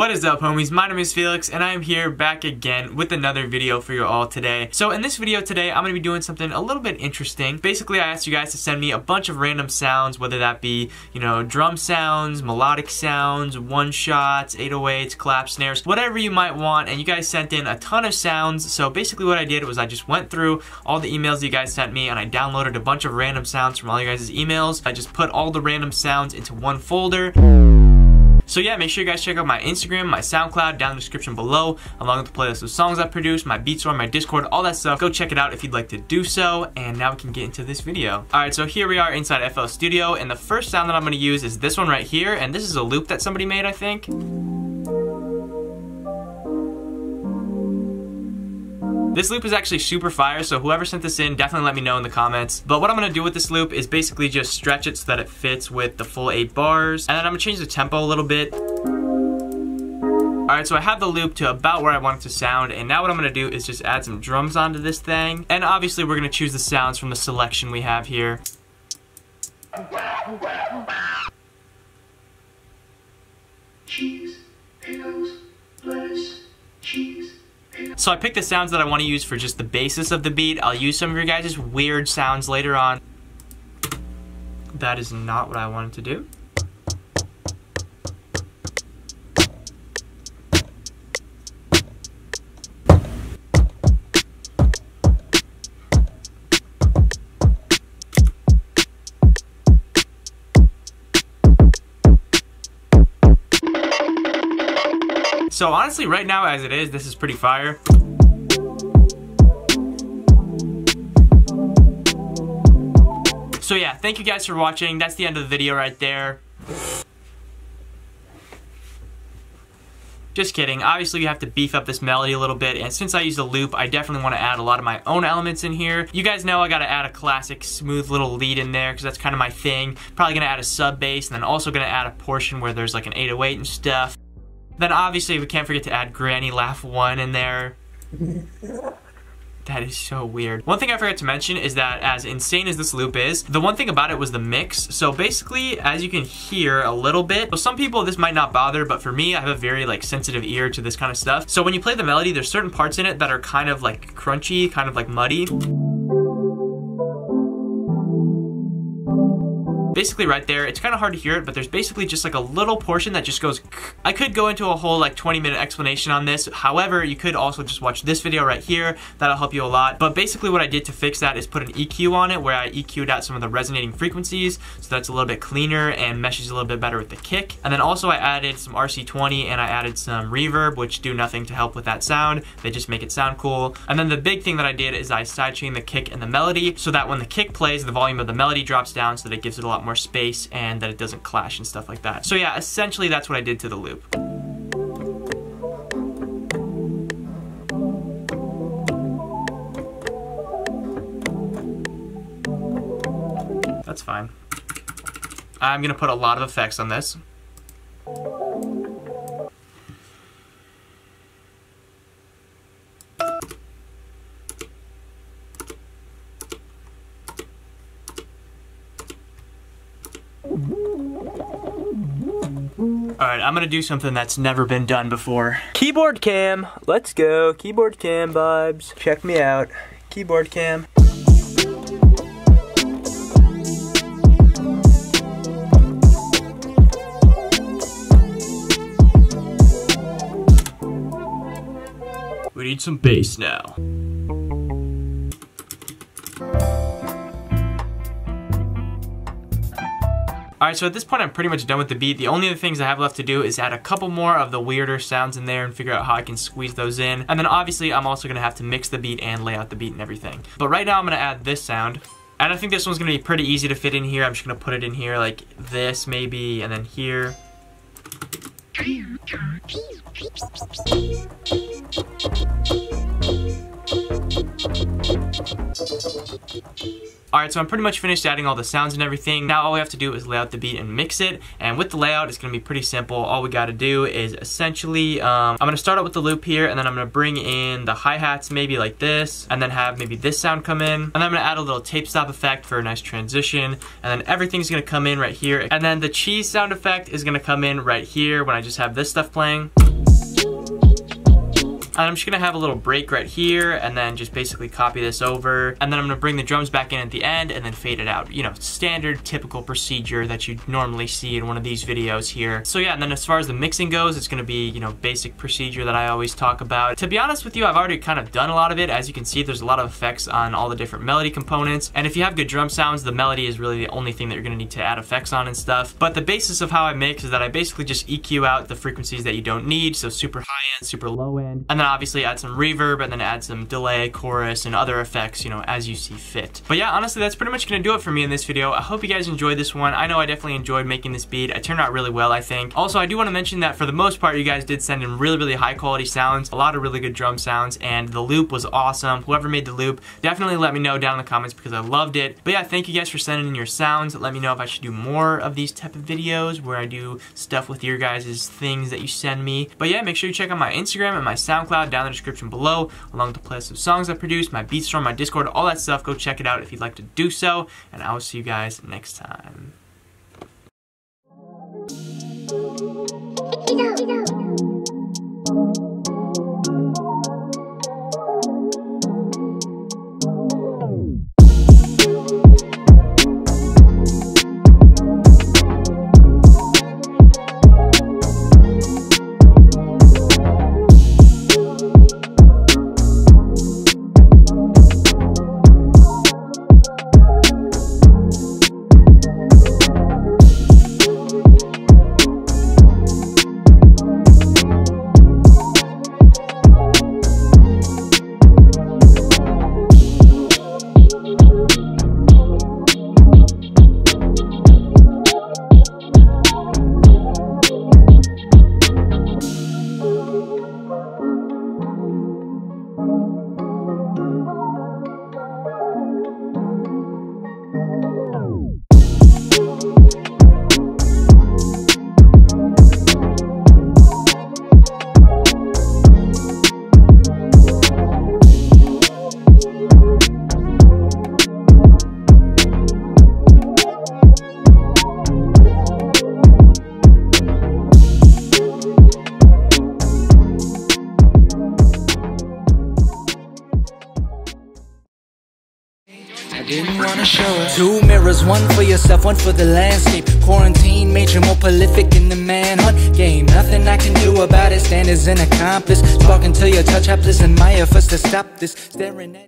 What is up, homies? My name is Felix and I am here back again with another video for you all today. So in this video today, I'm going to be doing something a little bit interesting. Basically, I asked you guys to send me a bunch of random sounds, whether that be, drum sounds, melodic sounds, one-shots, 808s, clap snares, whatever you might want, and you guys sent in a ton of sounds. So basically what I did was I just went through all the emails you guys sent me and I downloaded a bunch of random sounds from all you guys' emails. I just put all the random sounds into one folder. So yeah, make sure you guys check out my Instagram, my SoundCloud down in the description below, along with the playlist of songs I produced, my beat store, my Discord, all that stuff. Go check it out if you'd like to do so, and now we can get into this video. Alright, so here we are inside FL Studio, and the first sound that I'm going to use is this one right here, and this is a loop that somebody made, I think. This loop is actually super fire, so whoever sent this in, definitely let me know in the comments. But what I'm going to do with this loop is basically just stretch it so that it fits with the full 8 bars. And then I'm going to change the tempo a little bit. Alright, so I have the loop to about where I want it to sound, and now what I'm going to do is just add some drums onto this thing. And obviously we're going to choose the sounds from the selection we have here. Cheese, potatoes, lettuce, cheese. So I picked the sounds that I want to use for just the basis of the beat. I'll use some of your guys' weird sounds later on. That is not what I wanted to do. So honestly, right now as it is, this is pretty fire. So yeah, thank you guys for watching. That's the end of the video right there. Just kidding. Obviously, you have to beef up this melody a little bit, and since I used a loop, I definitely want to add a lot of my own elements in here. You guys know I gotta add a classic, smooth little lead in there, because that's kind of my thing. Probably gonna add a sub bass, and then also gonna add a portion where there's like an 808 and stuff. Then obviously we can't forget to add Granny Laugh 1 in there. That is so weird. One thing I forgot to mention is that as insane as this loop is, the one thing about it was the mix. So basically, as you can hear a little bit, so some people this might not bother, but for me, I have a very sensitive ear to this kind of stuff. So when you play the melody, there's certain parts in it that are kind of like crunchy, kind of like muddy. Basically right there, it's kind of hard to hear it, but there's basically just like a little portion that just goes. I could go into a whole 20-minute explanation on this. However, you could also just watch this video right here. That'll help you a lot. But basically what I did to fix that is put an EQ on it where I EQ'd out some of the resonating frequencies, so that's a little bit cleaner and meshes a little bit better with the kick. And then also I added some RC20 and I added some reverb, which do nothing to help with that sound. They just make it sound cool. And then the big thing that I did is I sidechained the kick and the melody so that when the kick plays, the volume of the melody drops down so that it gives it a lot more space and that it doesn't clash and stuff like that. So yeah, essentially that's what I did to the loop. That's fine. I'm gonna put a lot of effects on this. Alright, I'm gonna do something that's never been done before. Keyboard cam, let's go. Keyboard cam vibes. Check me out. Keyboard cam. We need some bass now. Alright, so at this point I'm pretty much done with the beat. The only other things I have left to do is add a couple more of the weirder sounds in there and figure out how I can squeeze those in. And then obviously I'm also going to have to mix the beat and lay out the beat and everything. But right now I'm going to add this sound. And I think this one's going to be pretty easy to fit in here. I'm just going to put it in here like this maybe, and then here. Alright, so I'm pretty much finished adding all the sounds and everything. Now all we have to do is lay out the beat and mix it. And with the layout, it's going to be pretty simple. All we got to do is essentially, I'm going to start out with the loop here, and then I'm going to bring in the hi-hats maybe like this, and then have maybe this sound come in. And then I'm going to add a little tape stop effect for a nice transition. And then everything's going to come in right here. And then the cheese sound effect is going to come in right here when I just have this stuff playing. And I'm just gonna have a little break right here and then just basically copy this over. And then I'm gonna bring the drums back in at the end and then fade it out. You know, standard, typical procedure that you'd normally see in one of these videos here. So yeah, and then as far as the mixing goes, it's gonna be, you know, basic procedure that I always talk about. To be honest with you, I've already kind of done a lot of it. As you can see, there's a lot of effects on all the different melody components. And if you have good drum sounds, the melody is really the only thing that you're gonna need to add effects on and stuff. But the basis of how I mix is that I basically just EQ out the frequencies that you don't need. So super high end, super low end. And then obviously add some reverb and then add some delay, chorus, and other effects, you know, as you see fit. But yeah, honestly, that's pretty much gonna do it for me in this video. I hope you guys enjoyed this one. I know I definitely enjoyed making this beat. It turned out really well, I think. Also, I do want to mention that for the most part, you guys did send in really, really high quality sounds, a lot of really good drum sounds, and the loop was awesome. Whoever made the loop, definitely let me know down in the comments because I loved it. But yeah, thank you guys for sending in your sounds. Let me know if I should do more of these type of videos where I do stuff with your guys' things that you send me. But yeah, make sure you check out my Instagram and my SoundCloud down in the description below, along with the playlist of songs I produced, my beat storm, my Discord, all that stuff. Go check it out if you'd like to do so, and I will see you guys next time. Didn't wanna show it. Two mirrors, one for yourself, one for the landscape. Quarantine made you more prolific in the manhunt game. Nothing I can do about it, stand as an accomplice. Talking till you touch helpless and my efforts to stop this. Staring at